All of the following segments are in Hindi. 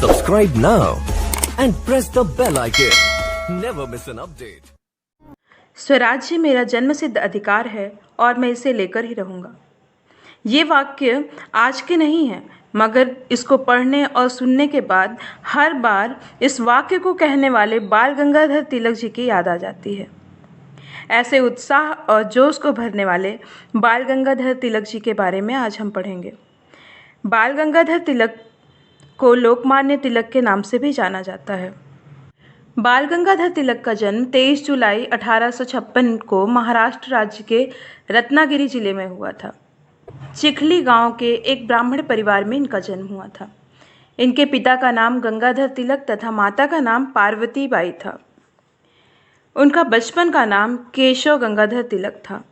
Subscribe now and press the bell icon. Never miss an update. स्वराज्य मेरा जन्मसिद्ध अधिकार है और मैं इसे लेकर ही रहूँगा। ये वाक्य आज के नहीं हैं, मगर इसको पढ़ने और सुनने के बाद हर बार इस वाक्य को कहने वाले बाल गंगाधर तिलक जी की याद आ जाती है। ऐसे उत्साह और जोश को भरने वाले बाल गंगाधर तिलक जी के बारे में आज हम पढ़ेंगे। बाल गंगाधर तिलक को लोकमान्य तिलक के नाम से भी जाना जाता है। बाल गंगाधर तिलक का जन्म 23 जुलाई 1856 को महाराष्ट्र राज्य के रत्नागिरी जिले में हुआ था। चिखली गांव के एक ब्राह्मण परिवार में इनका जन्म हुआ था। इनके पिता का नाम गंगाधर तिलक तथा माता का नाम पार्वती बाई था। उनका बचपन का नाम केशव गंगाधर तिलक था।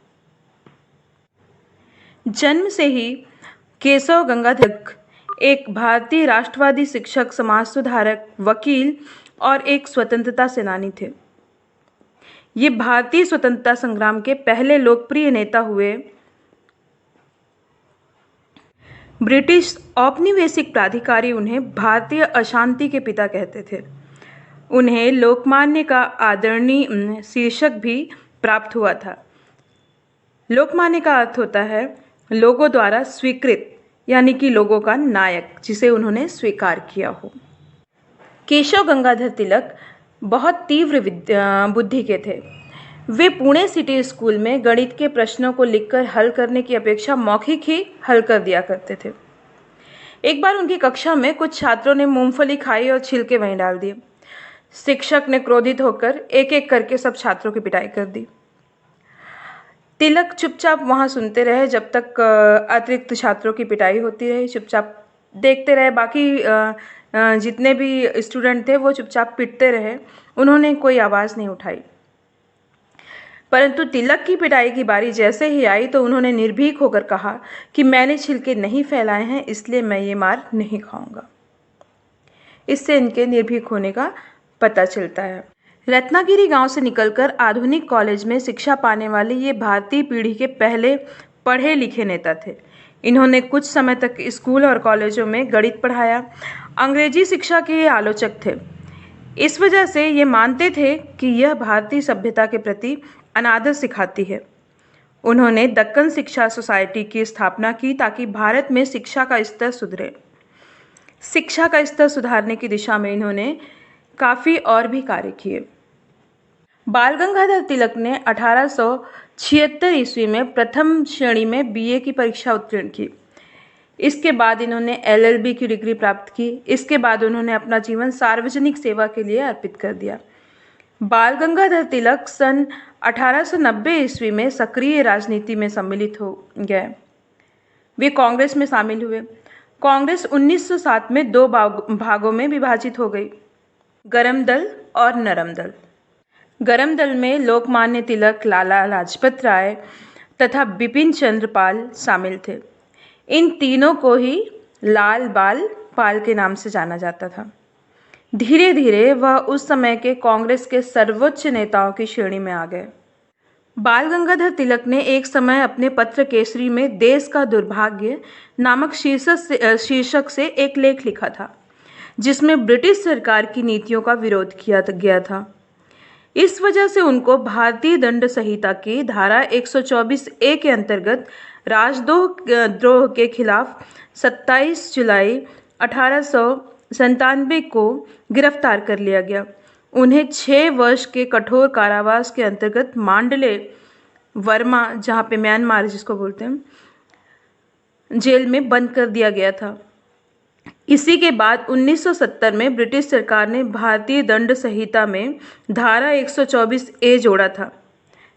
जन्म से ही केशव गंगाधर एक भारतीय राष्ट्रवादी शिक्षक, समाज सुधारक, वकील और एक स्वतंत्रता सेनानी थे। ये भारतीय स्वतंत्रता संग्राम के पहले लोकप्रिय नेता हुए। ब्रिटिश औपनिवेशिक प्राधिकारी उन्हें भारतीय अशांति के पिता कहते थे। उन्हें लोकमान्य का आदरणीय शीर्षक भी प्राप्त हुआ था। लोकमान्य का अर्थ होता है लोगों द्वारा स्वीकृत, यानी कि लोगों का नायक, जिसे उन्होंने स्वीकार किया हो। केशव गंगाधर तिलक बहुत तीव्र बुद्धि के थे। वे पुणे सिटी स्कूल में गणित के प्रश्नों को लिखकर हल करने की अपेक्षा मौखिक ही हल कर दिया करते थे। एक बार उनकी कक्षा में कुछ छात्रों ने मूंगफली खाई और छिलके वहीं डाल दिए। शिक्षक ने क्रोधित होकर एक एक करके सब छात्रों की पिटाई कर दी। तिलक चुपचाप वहां सुनते रहे जब तक अतिरिक्त छात्रों की पिटाई होती रही। चुपचाप देखते रहे। बाकी जितने भी स्टूडेंट थे वो चुपचाप पिटते रहे। उन्होंने कोई आवाज़ नहीं उठाई। परंतु तिलक की पिटाई की बारी जैसे ही आई तो उन्होंने निर्भीक होकर कहा कि मैंने छिलके नहीं फैलाए हैं, इसलिए मैं ये मार नहीं खाऊंगा। इससे इनके निर्भीक होने का पता चलता है। रत्नागिरी गांव से निकलकर आधुनिक कॉलेज में शिक्षा पाने वाले ये भारतीय पीढ़ी के पहले पढ़े लिखे नेता थे। इन्होंने कुछ समय तक स्कूल और कॉलेजों में गणित पढ़ाया। अंग्रेजी शिक्षा के ये आलोचक थे। इस वजह से ये मानते थे कि यह भारतीय सभ्यता के प्रति अनादर सिखाती है। उन्होंने दक्कन शिक्षा सोसाइटी की स्थापना की ताकि भारत में शिक्षा का स्तर सुधरे। शिक्षा का स्तर सुधारने की दिशा में इन्होंने काफ़ी और भी कार्य किए। बाल गंगाधर तिलक ने 1876 ईस्वी में प्रथम श्रेणी में बीए की परीक्षा उत्तीर्ण की। इसके बाद इन्होंने एलएलबी की डिग्री प्राप्त की। इसके बाद उन्होंने अपना जीवन सार्वजनिक सेवा के लिए अर्पित कर दिया। बाल गंगाधर तिलक सन 1890 ईस्वी में सक्रिय राजनीति में सम्मिलित हो गए। वे कांग्रेस में शामिल हुए। कांग्रेस 1907 में दो भागों में विभाजित हो गई, गरम दल और नरम दल। गरम दल में लोकमान्य तिलक, लाला लाजपत राय तथा बिपिन चंद्र पाल शामिल थे। इन तीनों को ही लाल बाल पाल के नाम से जाना जाता था। धीरे धीरे वह उस समय के कांग्रेस के सर्वोच्च नेताओं की श्रेणी में आ गए। बाल गंगाधर तिलक ने एक समय अपने पत्र केसरी में देश का दुर्भाग्य नामक शीर्षक से एक लेख लिखा था, जिसमें ब्रिटिश सरकार की नीतियों का विरोध किया गया था। इस वजह से उनको भारतीय दंड संहिता की धारा 124A के अंतर्गत राजद्रोह के खिलाफ 27 जुलाई 1897 को गिरफ्तार कर लिया गया। उन्हें 6 वर्ष के कठोर कारावास के अंतर्गत मांडले वर्मा, जहाँ पे म्यांमार जिसको बोलते हैं, जेल में बंद कर दिया गया था। इसी के बाद 1970 में ब्रिटिश सरकार ने भारतीय दंड संहिता में धारा 124A जोड़ा था,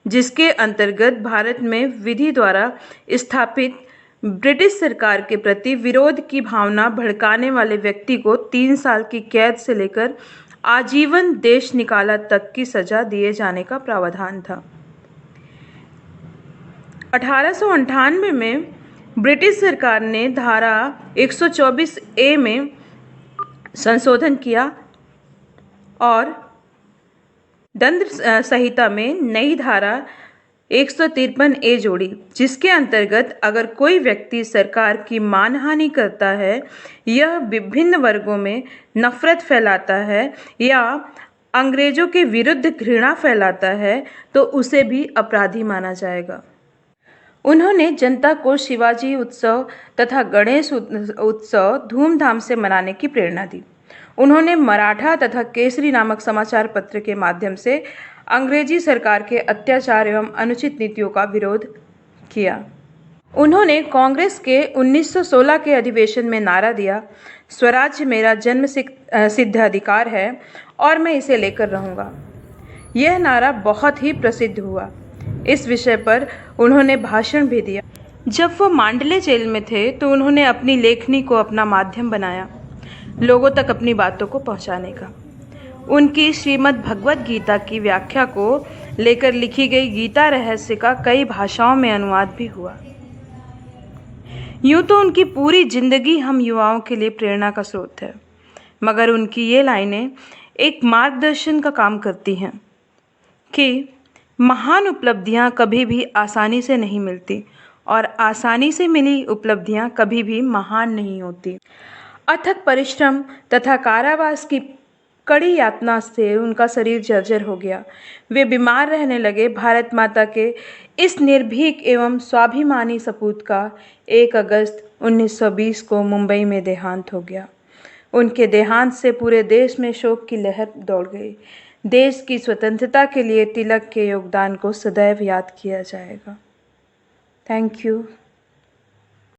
जिसके अंतर्गत भारत में विधि द्वारा स्थापित ब्रिटिश सरकार के प्रति विरोध की भावना भड़काने वाले व्यक्ति को 3 साल की कैद से लेकर आजीवन देश निकाला तक की सजा दिए जाने का प्रावधान था। 1898 में ब्रिटिश सरकार ने धारा 124A में संशोधन किया और दंड संहिता में नई धारा 153A जोड़ी, जिसके अंतर्गत अगर कोई व्यक्ति सरकार की मानहानि करता है, यह विभिन्न वर्गों में नफरत फैलाता है या अंग्रेजों के विरुद्ध घृणा फैलाता है, तो उसे भी अपराधी माना जाएगा। उन्होंने जनता को शिवाजी उत्सव तथा गणेश उत्सव धूमधाम से मनाने की प्रेरणा दी। उन्होंने मराठा तथा केसरी नामक समाचार पत्र के माध्यम से अंग्रेजी सरकार के अत्याचार एवं अनुचित नीतियों का विरोध किया। उन्होंने कांग्रेस के 1916 के अधिवेशन में नारा दिया, स्वराज्य मेरा जन्म सिद्ध अधिकार है और मैं इसे लेकर रहूँगा। यह नारा बहुत ही प्रसिद्ध हुआ। इस विषय पर उन्होंने भाषण भी दिया। जब वो मांडले जेल में थे तो उन्होंने अपनी लेखनी को अपना माध्यम बनाया, लोगों तक अपनी बातों को पहुंचाने का। उनकी श्रीमद् भगवत गीता की व्याख्या को लेकर लिखी गई गीता रहस्य का कई भाषाओं में अनुवाद भी हुआ। यूँ तो उनकी पूरी जिंदगी हम युवाओं के लिए प्रेरणा का स्रोत है, मगर उनकी ये लाइनें एक मार्गदर्शन का काम करती हैं कि महान उपलब्धियां कभी भी आसानी से नहीं मिलती और आसानी से मिली उपलब्धियां कभी भी महान नहीं होती। अथक परिश्रम तथा कारावास की कड़ी यातना से उनका शरीर जर्जर हो गया। वे बीमार रहने लगे। भारत माता के इस निर्भीक एवं स्वाभिमानी सपूत का 1 अगस्त 1920 को मुंबई में देहांत हो गया। उनके देहांत से पूरे देश में शोक की लहर दौड़ गई। देश की स्वतंत्रता के लिए तिलक के योगदान को सदैव याद किया जाएगा। Thank you.